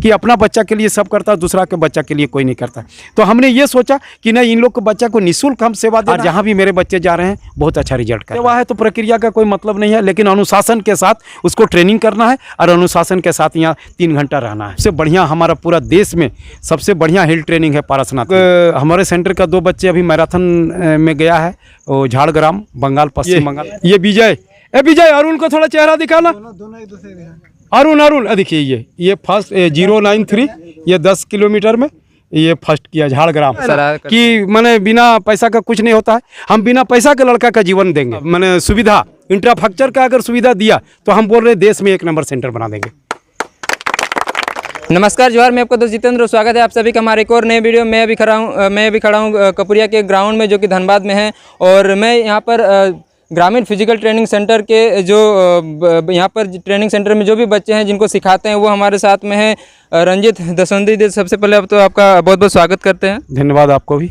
कि अपना बच्चा के लिए सब करता, दूसरा के बच्चा के लिए कोई नहीं करता। तो हमने ये सोचा कि नहीं, इन लोग के बच्चा को निःशुल्क हम सेवा दें। और जहाँ भी मेरे बच्चे जा रहे हैं बहुत अच्छा रिजल्ट कर सेवा है। तो प्रक्रिया का कोई मतलब नहीं है, लेकिन अनुशासन के साथ उसको ट्रेनिंग करना है और अनुशासन के साथ यहाँ 3 घंटा रहना है। सबसे बढ़िया हमारा पूरा देश में सबसे बढ़िया हेल्थ ट्रेनिंग है पारसनाथ। हमारे सेंटर का 2 बच्चे अभी मैराथन में गया है, वो झाड़ग्राम बंगाल, पश्चिम बंगाल। ये विजय, विजय अरुण को थोड़ा चेहरा दिखाना। दोनों एक दूसरे अरुण देखिए, ये फर्स्ट 093, ये 10 किलोमीटर में ये फर्स्ट किया झाड़ग्राम कि मैंने बिना पैसा का कुछ नहीं होता है। हम बिना पैसा के लड़का का जीवन देंगे। मैंने सुविधा इंफ्रास्ट्रक्चर का अगर सुविधा दिया तो हम बोल रहे देश में 1 नंबर सेंटर बना देंगे। नमस्कार, जोहार। मैं आपका दोस्त जितेंद्र, स्वागत है आप सभी का हमारे एक और नए वीडियो। मैं अभी खड़ा हूँ कपुरिया के ग्राउंड में, जो कि धनबाद में है। और मैं यहाँ पर ग्रामीण फिजिकल ट्रेनिंग सेंटर के जो यहाँ पर ट्रेनिंग सेंटर में जो भी बच्चे हैं जिनको सिखाते हैं वो हमारे साथ में है रंजित दसवंती। सबसे पहले अब तो आपका बहुत बहुत स्वागत करते हैं। धन्यवाद आपको भी।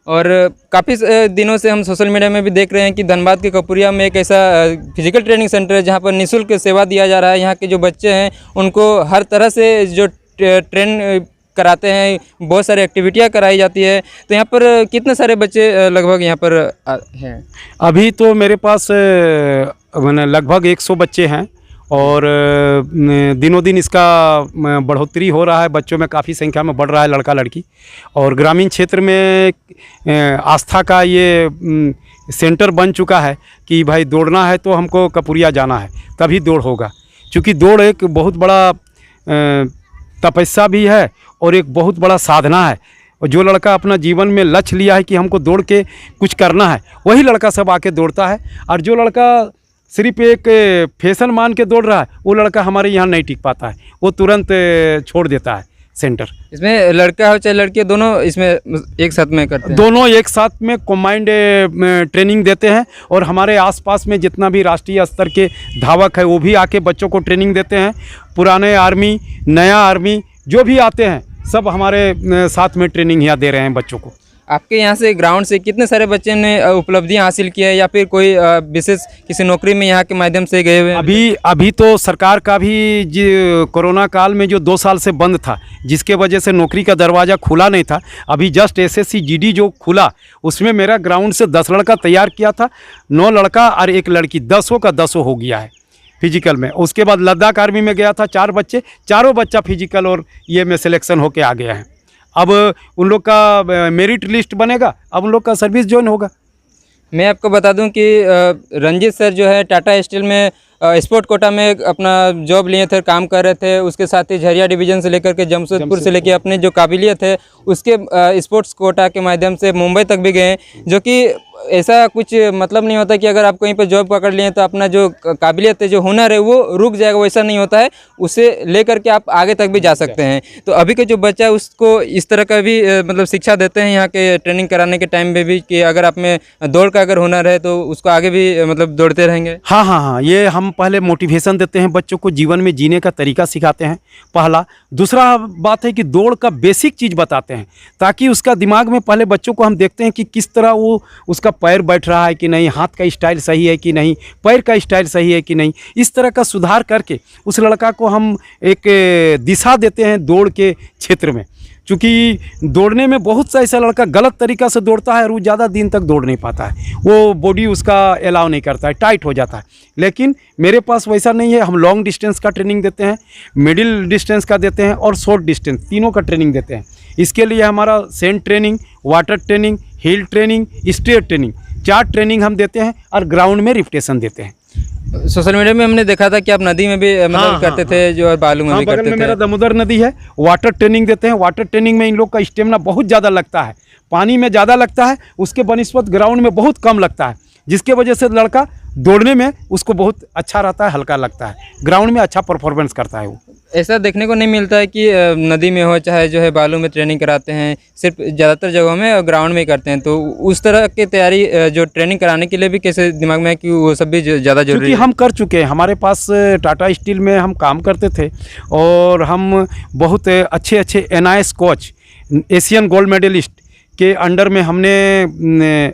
और काफ़ी दिनों से हम सोशल मीडिया में भी देख रहे हैं कि धनबाद के कपुरिया में एक ऐसा फिजिकल ट्रेनिंग सेंटर है जहाँ पर निःशुल्क सेवा दिया जा रहा है। यहाँ के जो बच्चे हैं उनको हर तरह से जो ट्रेन कराते हैं, बहुत सारी एक्टिविटियाँ कराई जाती है। तो यहाँ पर कितने सारे बच्चे लगभग यहाँ पर हैं? अभी तो मेरे पास मैंने लगभग 100 बच्चे हैं और दिनों दिन इसका बढ़ोतरी हो रहा है। बच्चों में काफ़ी संख्या में बढ़ रहा है लड़का लड़की। और ग्रामीण क्षेत्र में आस्था का ये सेंटर बन चुका है कि भाई दौड़ना है तो हमको कपुरिया जाना है, तभी दौड़ होगा। क्योंकि दौड़ एक बहुत बड़ा तपस्या भी है और एक बहुत बड़ा साधना है। और जो लड़का अपना जीवन में लक्ष्य लिया है कि हमको दौड़ के कुछ करना है, वही लड़का सब आके दौड़ता है। और जो लड़का सिर्फ एक फैशन मान के दौड़ रहा है, वो लड़का हमारे यहाँ नहीं टिक पाता है, वो तुरंत छोड़ देता है सेंटर। इसमें लड़का हो चाहे लड़की, दोनों इसमें एक साथ में करते हैं? दोनों एक साथ में कम्बाइंड ट्रेनिंग देते हैं। और हमारे आसपास में जितना भी राष्ट्रीय स्तर के धावक है वो भी आके बच्चों को ट्रेनिंग देते हैं। पुराने आर्मी, नया आर्मी जो भी आते हैं सब हमारे साथ में ट्रेनिंग यहाँ दे रहे हैं बच्चों को। आपके यहाँ से ग्राउंड से कितने सारे बच्चे ने उपलब्धियाँ हासिल की है, या फिर कोई विशेष किसी नौकरी में यहाँ के माध्यम से गए हुए हैं? अभी तो सरकार का भी कोरोना काल में जो 2 साल से बंद था, जिसके वजह से नौकरी का दरवाज़ा खुला नहीं था। अभी जस्ट SSC GD जो खुला, उसमें मेरा ग्राउंड से 10 लड़का तैयार किया था, 9 लड़का और 1 लड़की, 10 का 10 हो गया है फिजिकल में। उसके बाद लद्दाख आर्मी में गया था 4 बच्चे, चारों बच्चा फिजिकल और ये में सिलेक्शन होके आ गया है। अब उन लोग का मेरिट लिस्ट बनेगा, अब उन लोग का सर्विस ज्वाइन होगा। मैं आपको बता दूं कि रंजित सर जो है टाटा स्टील में स्पोर्ट कोटा में अपना जॉब लिए थे, काम कर रहे थे। उसके साथ ही झरिया डिवीज़न से लेकर के जमशेदपुर से लेकर अपने जो काबिलियत है उसके स्पोर्ट्स कोटा के माध्यम से मुंबई तक भी गए। जो कि ऐसा कुछ मतलब नहीं होता कि अगर आप कहीं पर जॉब पकड़ लिए तो अपना जो काबिलियत है, जो हुनर है वो रुक जाएगा, वैसा नहीं होता है। उसे लेकर के आप आगे तक भी जा सकते हैं। तो अभी के जो बच्चा है उसको इस तरह का भी मतलब शिक्षा देते हैं यहाँ के ट्रेनिंग कराने के टाइम में भी, कि अगर आप में दौड़ का अगर हुनर है तो उसको आगे भी मतलब दौड़ते रहेंगे। हाँ, ये हम पहले मोटिवेशन देते हैं, बच्चों को जीवन में जीने का तरीका सिखाते हैं पहला। दूसरा बात है कि दौड़ का बेसिक चीज़ बताते हैं, ताकि उसका दिमाग में पहले बच्चों को हम देखते हैं कि किस तरह वो उसका पैर बैठ रहा है कि नहीं, हाथ का स्टाइल सही है कि नहीं, पैर का स्टाइल सही है कि नहीं। इस तरह का सुधार करके उस लड़का को हम एक दिशा देते हैं दौड़ के क्षेत्र में। क्योंकि दौड़ने में बहुत सा ऐसा लड़का गलत तरीक़ा से दौड़ता है और वो ज़्यादा दिन तक दौड़ नहीं पाता है, वो बॉडी उसका अलाउ नहीं करता है, टाइट हो जाता है। लेकिन मेरे पास वैसा नहीं है। हम लॉन्ग डिस्टेंस का ट्रेनिंग देते हैं, मिडिल डिस्टेंस का देते हैं और शॉर्ट डिस्टेंस, तीनों का ट्रेनिंग देते हैं। इसके लिए हमारा सेंट ट्रेनिंग, वाटर ट्रेनिंग, हिल ट्रेनिंग, स्ट्रेट ट्रेनिंग, 4 ट्रेनिंग हम देते हैं और ग्राउंड में रिपिटेशन देते हैं। सोशल मीडिया में हमने देखा था कि आप नदी में भी मतलब करते थे, जो बालू में भी करते थे। मेरा दामोदर नदी है, वाटर ट्रेनिंग देते हैं। वाटर ट्रेनिंग में इन लोग का स्टेमिना बहुत ज़्यादा लगता है, पानी में ज़्यादा लगता है, उसके बनिस्बत ग्राउंड में बहुत कम लगता है, जिसके वजह से लड़का दौड़ने में उसको बहुत अच्छा रहता है, हल्का लगता है, ग्राउंड में अच्छा परफॉर्मेंस करता है वो। ऐसा देखने को नहीं मिलता है कि नदी में हो चाहे जो है बालू में ट्रेनिंग कराते हैं, सिर्फ ज़्यादातर जगहों में ग्राउंड में ही करते हैं। तो उस तरह की तैयारी जो ट्रेनिंग कराने के लिए भी कैसे दिमाग में है कि वो सब भी ज़्यादा जरूरी है? हम कर चुके हैं, हमारे पास टाटा स्टील में हम काम करते थे और हम बहुत अच्छे NIS coach, Asian gold medallist के अंडर में हमने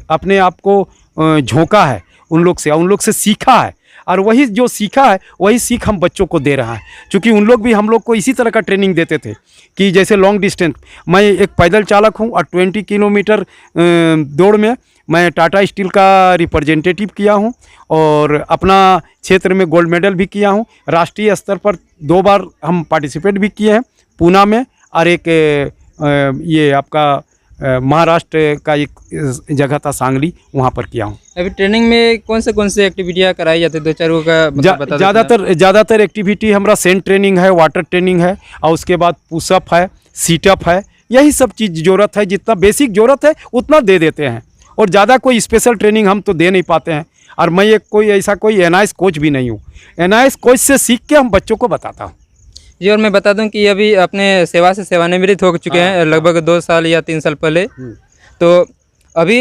अपने आप को झोंका है, उन लोग से सीखा है। और वही जो सीखा है वही सीख हम बच्चों को दे रहा है। क्योंकि उन लोग भी हम लोग को इसी तरह का ट्रेनिंग देते थे कि जैसे लॉन्ग डिस्टेंस, मैं एक पैदल चालक हूँ और 20 किलोमीटर दौड़ में मैं टाटा स्टील का रिप्रेजेंटेटिव किया हूँ और अपना क्षेत्र में गोल्ड मेडल भी किया हूँ। राष्ट्रीय स्तर पर 2 बार हम पार्टिसिपेट भी किए हैं, पूना में, और एक ये आपका महाराष्ट्र का एक जगह था सांगली, वहाँ पर किया हूँ। अभी ट्रेनिंग में कौन से एक्टिविटियाँ कराई जाती है, 2-4 का मतलब बता देते ज़्यादातर एक्टिविटी हमारा सेंट ट्रेनिंग है, वाटर ट्रेनिंग है, और उसके बाद पुशअप है, सीटअप है, यही सब चीज़ ज़रूरत है। जितना बेसिक ज़रूरत है उतना दे देते हैं, और ज़्यादा कोई स्पेशल ट्रेनिंग हम तो दे नहीं पाते हैं। और मैं एक कोई ऐसा कोई एनआईएस कोच भी नहीं हूँ, एनआईएस कोच से सीख के हम बच्चों को बताता हूँ। जी। और मैं बता दूं कि अभी अपने सेवा से सेवानिवृत्त हो चुके हैं लगभग 2 साल या 3 साल पहले। तो अभी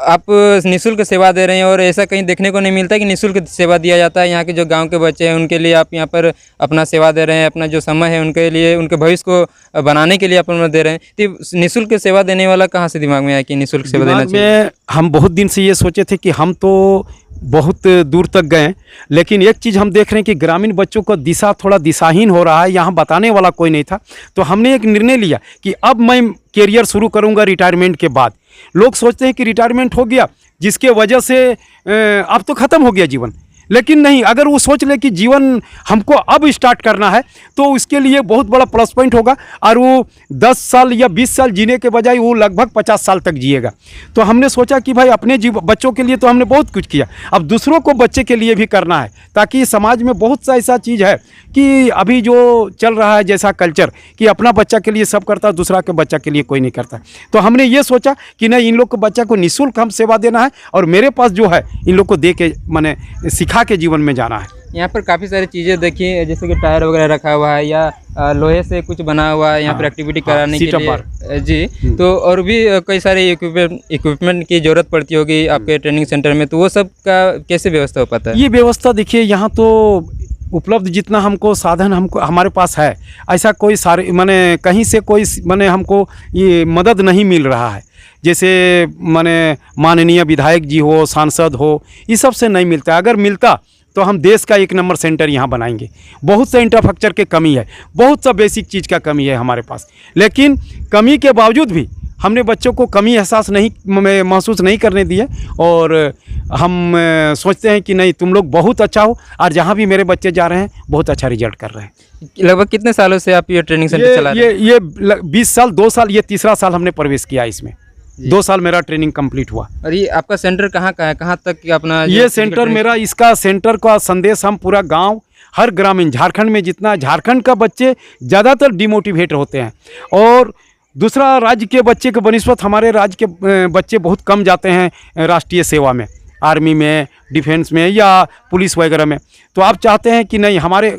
आप निःशुल्क सेवा दे रहे हैं, और ऐसा कहीं देखने को नहीं मिलता कि निःशुल्क सेवा दिया जाता है। यहाँ के जो गांव के बच्चे हैं उनके लिए आप यहाँ पर अपना सेवा दे रहे हैं, अपना जो समय है उनके लिए, उनके भविष्य को बनाने के लिए अपना दे रहे हैं। तो निःशुल्क सेवा देने वाला कहाँ से दिमाग में आया कि निःशुल्क सेवा देना चाहिए? हम बहुत दिन से ये सोचे थे कि हम तो बहुत दूर तक गए, लेकिन एक चीज़ हम देख रहे हैं कि ग्रामीण बच्चों को दिशा थोड़ा दिशाहीन हो रहा है, यहाँ बताने वाला कोई नहीं था। तो हमने एक निर्णय लिया कि अब मैं कैरियर शुरू करूँगा रिटायरमेंट के बाद। लोग सोचते हैं कि रिटायरमेंट हो गया जिसके वजह से अब तो ख़त्म हो गया जीवन, लेकिन नहीं, अगर वो सोच ले कि जीवन हमको अब स्टार्ट करना है तो उसके लिए बहुत बड़ा प्लस पॉइंट होगा, और वो 10 साल या 20 साल जीने के बजाय वो लगभग 50 साल तक जिएगा। तो हमने सोचा कि भाई अपने बच्चों के लिए तो हमने बहुत कुछ किया, अब दूसरों को बच्चे के लिए भी करना है, ताकि समाज में बहुत सा ऐसा चीज़ है कि अभी जो चल रहा है जैसा कल्चर कि अपना बच्चा के लिए सब करता है, दूसरा के बच्चा के लिए कोई नहीं करता। तो हमने ये सोचा कि नहीं, इन लोग को बच्चा को निःशुल्क हम सेवा देना है, और मेरे पास जो है इन लोग को दे के मैंने सिखा के जीवन में जाना है। यहाँ पर काफ़ी सारी चीज़ें देखी, जैसे कि टायर वगैरह रखा हुआ है या लोहे से कुछ बना हुआ है यहाँ पर एक्टिविटी कराने के लिए। जी। तो और भी कई सारे इक्विपमेंट की ज़रूरत पड़ती होगी आपके ट्रेनिंग सेंटर में, तो वो सब का कैसे व्यवस्था हो पाता है? ये व्यवस्था देखिए, यहाँ तो उपलब्ध जितना हमको साधन हमको हमारे पास है, ऐसा कोई सारे माने कहीं से कोई माने हमको ये मदद नहीं मिल रहा है। जैसे माने माननीय विधायक जी हो, सांसद हो, ये सब से नहीं मिलता है। अगर मिलता तो हम देश का 1 नंबर सेंटर यहाँ बनाएंगे। बहुत सा इंफ्रास्ट्रक्चर की कमी है, बहुत सा बेसिक चीज़ का कमी है हमारे पास, लेकिन कमी के बावजूद भी हमने बच्चों को कमी एहसास नहीं महसूस नहीं करने दिए, और हम सोचते हैं कि नहीं, तुम लोग बहुत अच्छा हो, और जहाँ भी मेरे बच्चे जा रहे हैं बहुत अच्छा रिजल्ट कर रहे हैं। लगभग कितने सालों से आप ये ट्रेनिंग सेंटर चला रहे हैं? ये 20 साल, 2 साल, ये तीसरा साल हमने प्रवेश किया इसमें। 2 साल मेरा ट्रेनिंग कंप्लीट हुआ। और ये आपका सेंटर कहाँ का है, कहाँ तक अपना ये सेंटर मेरा, इसका सेंटर का संदेश हम पूरा गांव, हर ग्रामीण झारखंड में जितना, झारखंड का बच्चे ज़्यादातर डिमोटिवेट होते हैं, और दूसरा राज्य के बच्चे के बनिस्बत हमारे राज्य के बच्चे बहुत कम जाते हैं राष्ट्रीय सेवा में, आर्मी में, डिफेंस में या पुलिस वगैरह में। तो आप चाहते हैं कि नहीं, हमारे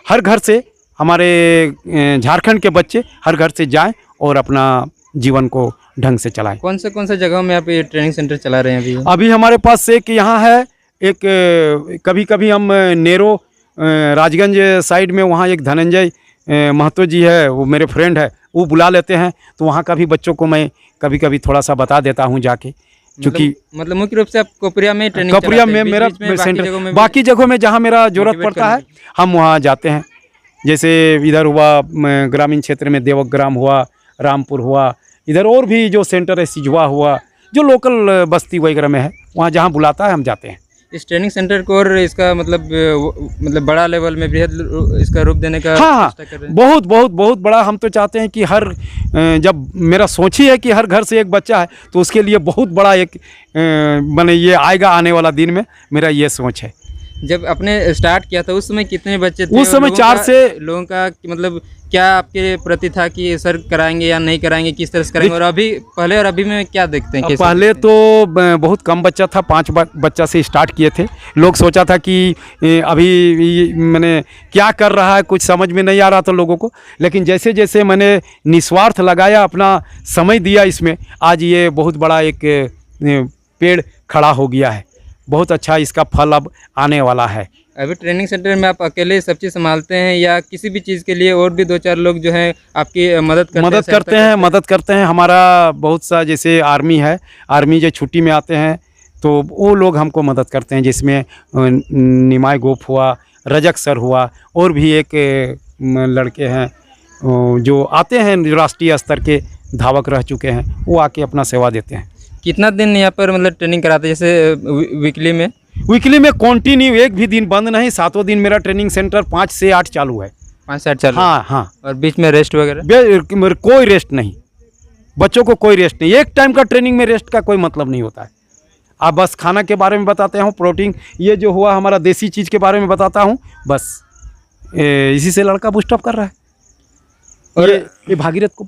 हर घर से, हमारे झारखंड के बच्चे हर घर से जाएं और अपना जीवन को ढंग से चलाएं। कौन से जगहों में आप ये ट्रेनिंग सेंटर चला रहे हैं अभी हमारे पास एक यहाँ है, एक कभी कभी हम नेरो राजगंज साइड में, वहाँ एक धनंजय महतो जी है, वो मेरे फ्रेंड है, वो बुला लेते हैं, तो वहाँ का भी बच्चों को मैं कभी कभी थोड़ा सा बता देता हूँ जाके। क्योंकि मतलब मुख्य रूप से आप कोपरिया में ट्रेनिंग कोपरिया में मेरा सेंटर, बाकी जगहों में जहाँ मेरा जरूरत पड़ता है हम वहाँ जाते हैं। जैसे इधर हुआ ग्रामीण क्षेत्र में देवग्राम हुआ, रामपुर हुआ, इधर और भी जो सेंटर है सिजवा हुआ, जो लोकल बस्ती वगैरह में है, वहाँ जहाँ बुलाता है हम जाते हैं। इस ट्रेनिंग सेंटर को और इसका मतलब बड़ा लेवल में बृहद इसका रूप देने का हाँ, बहुत बहुत बहुत बड़ा हम तो चाहते हैं कि हर, जब मेरा सोच ही है कि हर घर से एक बच्चा है, तो उसके लिए बहुत बड़ा एक माने ये आएगा आने वाला दिन में, मेरा ये सोच है। जब आपने स्टार्ट किया था उस समय कितने बच्चे थे? उस समय 4 से लोगों का मतलब क्या आपके प्रति था कि सर कराएंगे या नहीं कराएंगे, किस तरह से कराएंगे, और अभी पहले और अभी में क्या देखते हैं? पहले तो बहुत कम बच्चा था, 5 बच्चा से स्टार्ट किए थे। लोग सोचा था कि अभी मैंने क्या कर रहा है, कुछ समझ में नहीं आ रहा था लोगों को, लेकिन जैसे जैसे मैंने निस्वार्थ लगाया, अपना समय दिया इसमें, आज ये बहुत बड़ा एक पेड़ खड़ा हो गया है। बहुत अच्छा इसका फल अब आने वाला है। अभी ट्रेनिंग सेंटर में आप अकेले सब चीज़ संभालते हैं या किसी भी चीज़ के लिए और भी 2-4 लोग जो हैं आपकी मदद करते हैं? हमारा बहुत सा, जैसे आर्मी है, आर्मी जो छुट्टी में आते हैं तो वो लोग हमको मदद करते हैं, जिसमें निमाय गोप हुआ, रजक सर हुआ, और भी एक लड़के हैं जो आते हैं, जो राष्ट्रीय स्तर के धावक रह चुके हैं, वो आके अपना सेवा देते हैं। कितना दिन यहाँ पर मतलब ट्रेनिंग कराते हैं, जैसे वीकली में कंटिन्यू, एक भी दिन बंद नहीं। 7 दिन मेरा ट्रेनिंग सेंटर 5 से 8 चालू है। 5 से 8 चालू? हाँ हाँ। और बीच में रेस्ट वगैरह? कोई रेस्ट नहीं, बच्चों को कोई रेस्ट नहीं। एक टाइम का ट्रेनिंग में रेस्ट का कोई मतलब नहीं होता है। आप बस खाना के बारे में बताते हूँ, प्रोटीन ये जो हुआ हमारा देसी चीज़ के बारे में बताता हूँ, बस इसी से लड़का बूस्टअप कर रहा है। और ये भागीरथ को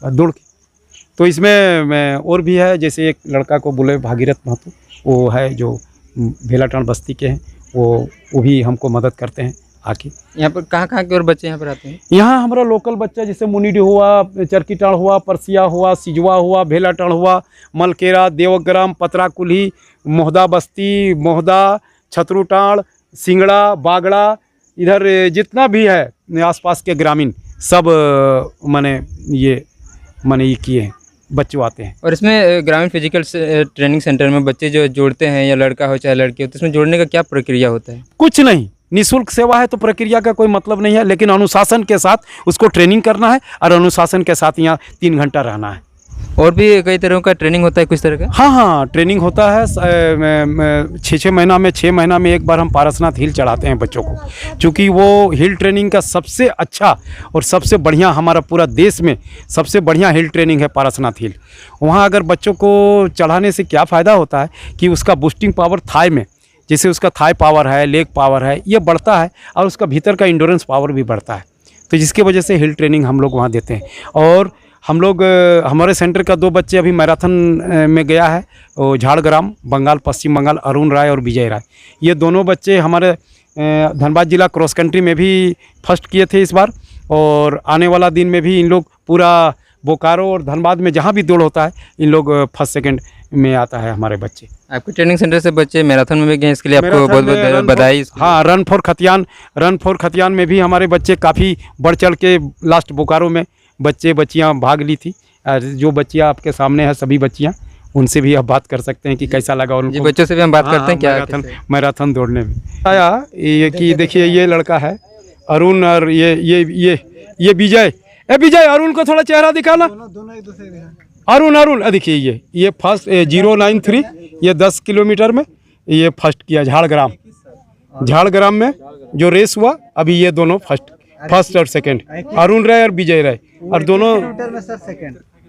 दौड़ के, तो इसमें मैं और भी है, जैसे एक लड़का को बोले भागीरथ महतो, वो है जो भेलाटांड बस्ती के हैं, वो भी हमको मदद करते हैं आके। यहाँ पर कहाँ के और बच्चे यहाँ पर आते हैं? यहाँ हमारा लोकल बच्चा जैसे मुनीडी हुआ, चरकीटाड़ हुआ, परसिया हुआ, सिजवा हुआ, भेलाटांड हुआ, मलकेरा, देवग्राम, पतराकुल्ही, मोहदा बस्ती, मोहदा, छतरूटाड़, सिंगड़ा, बागड़ा, इधर जितना भी है आसपास के ग्रामीण सब माने ये किए हैं, बच्चे आते हैं। और इसमें ग्रामीण फिजिकल ट्रेनिंग सेंटर में बच्चे जो जोड़ते हैं, या लड़का हो चाहे लड़की हो, तो इसमें जोड़ने का क्या प्रक्रिया होता है? कुछ नहीं, निःशुल्क सेवा है, तो प्रक्रिया का कोई मतलब नहीं है, लेकिन अनुशासन के साथ उसको ट्रेनिंग करना है, और अनुशासन के साथ यहाँ 3 घंटा रहना है। और भी कई तरह का ट्रेनिंग होता है कुछ तरह का? हाँ, ट्रेनिंग होता है। 6 महीना में एक बार हम पारसनाथ हिल चढ़ाते हैं बच्चों को, क्योंकि वो हिल ट्रेनिंग का सबसे अच्छा और सबसे बढ़िया, हमारा पूरा देश में सबसे बढ़िया हिल ट्रेनिंग है पारसनाथ हिल। वहाँ अगर बच्चों को चढ़ाने से क्या फ़ायदा होता है कि उसका बूस्टिंग पावर थाई में, जैसे उसका थाई पावर है, लेग पावर है, ये बढ़ता है, और उसका भीतर का इंडोरेंस पावर भी बढ़ता है। तो जिसकी वजह से हिल ट्रेनिंग हम लोग वहाँ देते हैं। और हम लोग हमारे सेंटर का 2 बच्चे अभी मैराथन में गया है, वो झाड़ग्राम, बंगाल, पश्चिम बंगाल, अरुण राय और विजय राय। ये दोनों बच्चे हमारे धनबाद जिला क्रॉस कंट्री में भी फर्स्ट किए थे इस बार, और आने वाला दिन में भी इन लोग पूरा बोकारो और धनबाद में जहाँ भी दौड़ होता है, इन लोग फर्स्ट सेकंड में आता है हमारे बच्चे। आपके ट्रेनिंग सेंटर से बच्चे मैराथन में भी गए, इसके लिए आपको बहुत बहुत बधाई। हाँ, रन फॉर खतियान में भी हमारे बच्चे काफ़ी बढ़ चढ़ के लास्ट बोकारो में बच्चियाँ भाग ली थी। जो बच्चियाँ आपके सामने है, सभी बच्चियाँ, उनसे भी आप बात कर सकते हैं कि कैसा लगा उनको। जी, बच्चों से भी हम बात करते हैं क्या मैराथन दौड़ने में आया। ये कि देखिए, ये लड़का है अरुण, और ये विजय। विजय, अरुण को थोड़ा चेहरा दिखाना। अरुण देखिए, ये फर्स्ट 093, ये 10 किलोमीटर में ये फर्स्ट किया झाड़ग्राम में जो रेस हुआ। अभी ये दोनों फर्स्ट और सेकंड, अरुण राय और विजय राय, और दोनों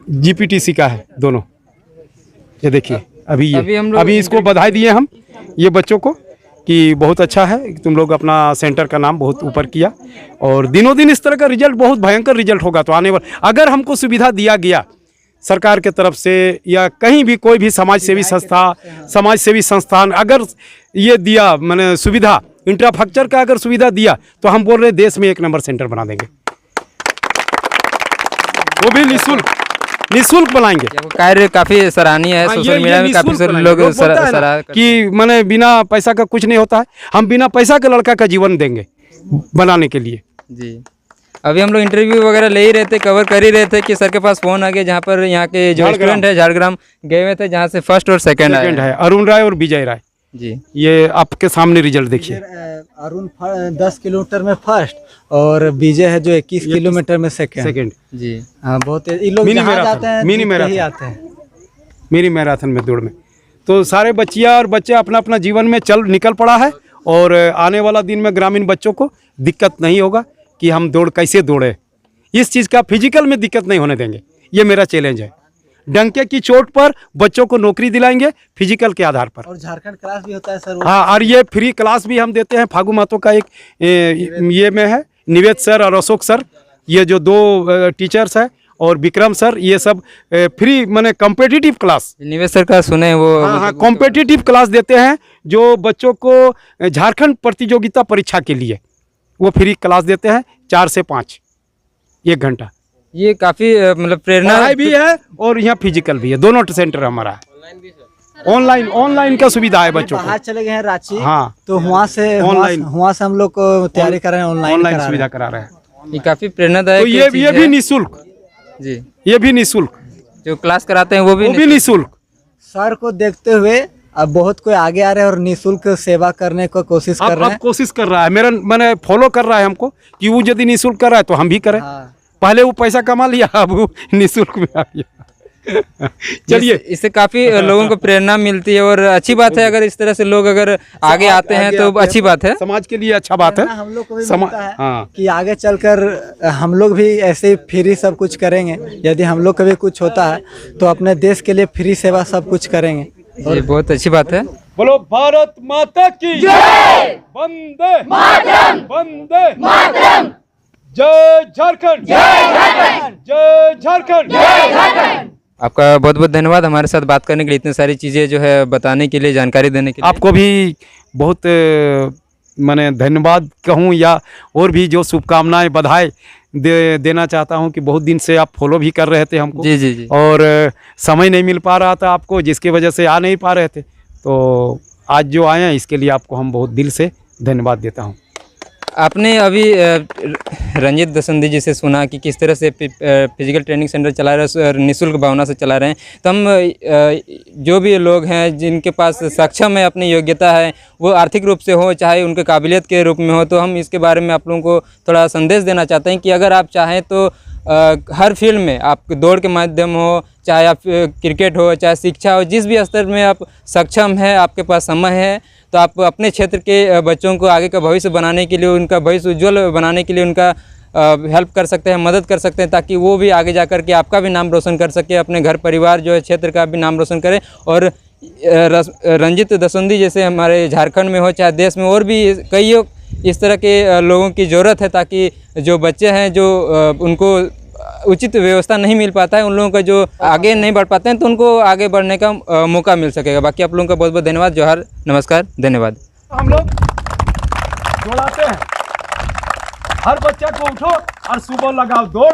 GPTC का है दोनों। ये देखिए, अभी इसको बधाई दिए हम ये बच्चों को कि बहुत अच्छा है, तुम लोग अपना सेंटर का नाम बहुत ऊपर किया, और दिनों दिन इस तरह का रिजल्ट, बहुत भयंकर रिजल्ट होगा। तो आने वाले, अगर हमको सुविधा दिया गया सरकार के तरफ से, या कहीं भी कोई भी समाज सेवी संस्थान अगर ये दिया, मैंने सुविधा, इंफ्रास्ट्रक्चर का अगर सुविधा दिया, तो हम बोल रहे हैं देश में 1 नंबर सेंटर बना देंगे, वो भी निःशुल्क बनाएंगे। कार्य काफी सराहनीय है। सोशल मीडिया में काफी सारे लोग सराह कि मैंने बिना पैसा का कुछ नहीं होता है, हम बिना पैसा के लड़का का जीवन देंगे बनाने के लिए। जी, अभी हम लोग इंटरव्यू वगैरह ले ही रहे थे, कवर कर ही रहे थे कि सर के पास फ़ोन आ गया, जहाँ पर यहाँ के जो स्टूडेंट है झाड़ग्राम गए हुए थे, जहाँ से फर्स्ट और सेकंड है, अरुण राय और विजय राय। जी, ये आपके सामने रिजल्ट देखिए। अरुण 10 किलोमीटर में फर्स्ट, और विजय है जो 21 किलोमीटर में सेकंड। जी हाँ, बहुत ये लोग जाते हैं, मिनी मैराथन में दौड़ में। तो सारे बच्चियाँ और बच्चे अपना अपना जीवन में निकल पड़ा है, और आने वाला दिन में ग्रामीण बच्चों को दिक्कत नहीं होगा कि हम दौड़ कैसे दौड़े। इस चीज़ का फिजिकल में दिक्कत नहीं होने देंगे, ये मेरा चैलेंज है। डंके की चोट पर बच्चों को नौकरी दिलाएंगे फिजिकल के आधार पर। और झारखंड क्लास भी होता है सर। हाँ, और ये फ्री क्लास भी हम देते हैं। फागू महतो का एक ये में है, निवेद सर और अशोक सर, ये जो 2 टीचर्स हैं, और विक्रम सर, ये सब फ्री माने कॉम्पिटिटिव क्लास। निवेद सर का सुने वो। हाँ, कॉम्पिटिटिव क्लास देते हैं, जो बच्चों को झारखंड प्रतियोगिता परीक्षा के लिए वो फ्री क्लास देते हैं, 4 से 5 1 घंटा। ये काफ़ी मतलब प्रेरणा भी है, और यहाँ फिजिकल भी है, दोनों सेंटर हमारा है। ऑनलाइन का सुविधा है बच्चों को। बाहर चले गए हैं रांची, हाँ, तो वहाँ से हम लोग को तैयारी कर रहे हैं, ऑनलाइन सुविधा करा रहे हैं। ये काफ़ी प्रेरणादायक। तो ये भी निःशुल्क। जी, ये भी निःशुल्क जो क्लास कराते हैं वो भी निःशुल्क। सर को देखते हुए अब बहुत कोई आगे आ रहे हैं और निःशुल्क सेवा करने को कोशिश कर रहे अब हैं। कोशिश कर रहा है, मेरा मैंने फॉलो कर रहा है हमको कि वो यदि निःशुल्क कर रहा है तो हम भी करें। हाँ। पहले वो पैसा कमा लिया, अब वो निःशुल्क में आ गया। चलिए, इससे काफी लोगों को प्रेरणा मिलती है और अच्छी बात है अगर इस तरह से लोग अगर आगे आते हैं तो अच्छी बात है। समाज के लिए अच्छा बात है। प्रेरणा हम लोग को भी समा- मिलता है हाँ। कि आगे चलकर हम लोग भी ऐसे ही फ्री सब कुछ करेंगे। यदि हम लोग को भी कुछ होता है तो अपने देश के लिए फ्री सेवा सब कुछ करेंगे। ये बहुत अच्छी बात है। बोलो भारत माता की जय, वंदे मातरम, वंदे मातरम, जय झारखंड, जय झारखंड, जय झारखंड, जय झारखंड। आपका बहुत बहुत धन्यवाद हमारे साथ बात करने के लिए, इतनी सारी चीज़ें जो है बताने के लिए, जानकारी देने के लिए। आपको भी बहुत मैंने धन्यवाद कहूँ या और भी जो शुभकामनाएं बधाई देना चाहता हूँ कि बहुत दिन से आप फॉलो भी कर रहे थे हमको। जी जी जी। और समय नहीं मिल पा रहा था आपको, जिसकी वजह से आ नहीं पा रहे थे, तो आज जो आए हैं इसके लिए आपको हम बहुत दिल से धन्यवाद देता हूँ। आपने अभी रंजित दसंदी जी से सुना कि किस तरह से फिजिकल ट्रेनिंग सेंटर चला रहे हैं और निःशुल्क भावना से चला रहे हैं। तो हम जो भी लोग हैं जिनके पास सक्षम है, अपनी योग्यता है, वो आर्थिक रूप से हो चाहे उनके काबिलियत के रूप में हो, तो हम इसके बारे में आप लोगों को थोड़ा संदेश देना चाहते हैं कि अगर आप चाहें तो हर फील्ड में, आप दौड़ के माध्यम हो, चाहे आप क्रिकेट हो, चाहे शिक्षा हो, जिस भी स्तर में आप सक्षम है, आपके पास समय है, तो आप अपने क्षेत्र के बच्चों को आगे का भविष्य बनाने के लिए, उनका भविष्य उज्ज्वल बनाने के लिए उनका हेल्प कर सकते हैं, मदद कर सकते हैं, ताकि वो भी आगे जा कर के आपका भी नाम रोशन कर सके, अपने घर परिवार जो है क्षेत्र का भी नाम रोशन करे। और रंजित दसंदी जैसे हमारे झारखंड में हो चाहे देश में और भी कई इस तरह के लोगों की ज़रूरत है, ताकि जो बच्चे हैं जो उनको उचित व्यवस्था नहीं मिल पाता है, उन लोगों का जो आगे नहीं बढ़ पाते हैं, तो उनको आगे बढ़ने का मौका मिल सकेगा। बाकी आप लोगों का बहुत बहुत धन्यवाद। जोहार, नमस्कार, धन्यवाद। हम लोग दौड़ाते हैं, हर बच्चा को उठो और सुबह लगाओ दौड़।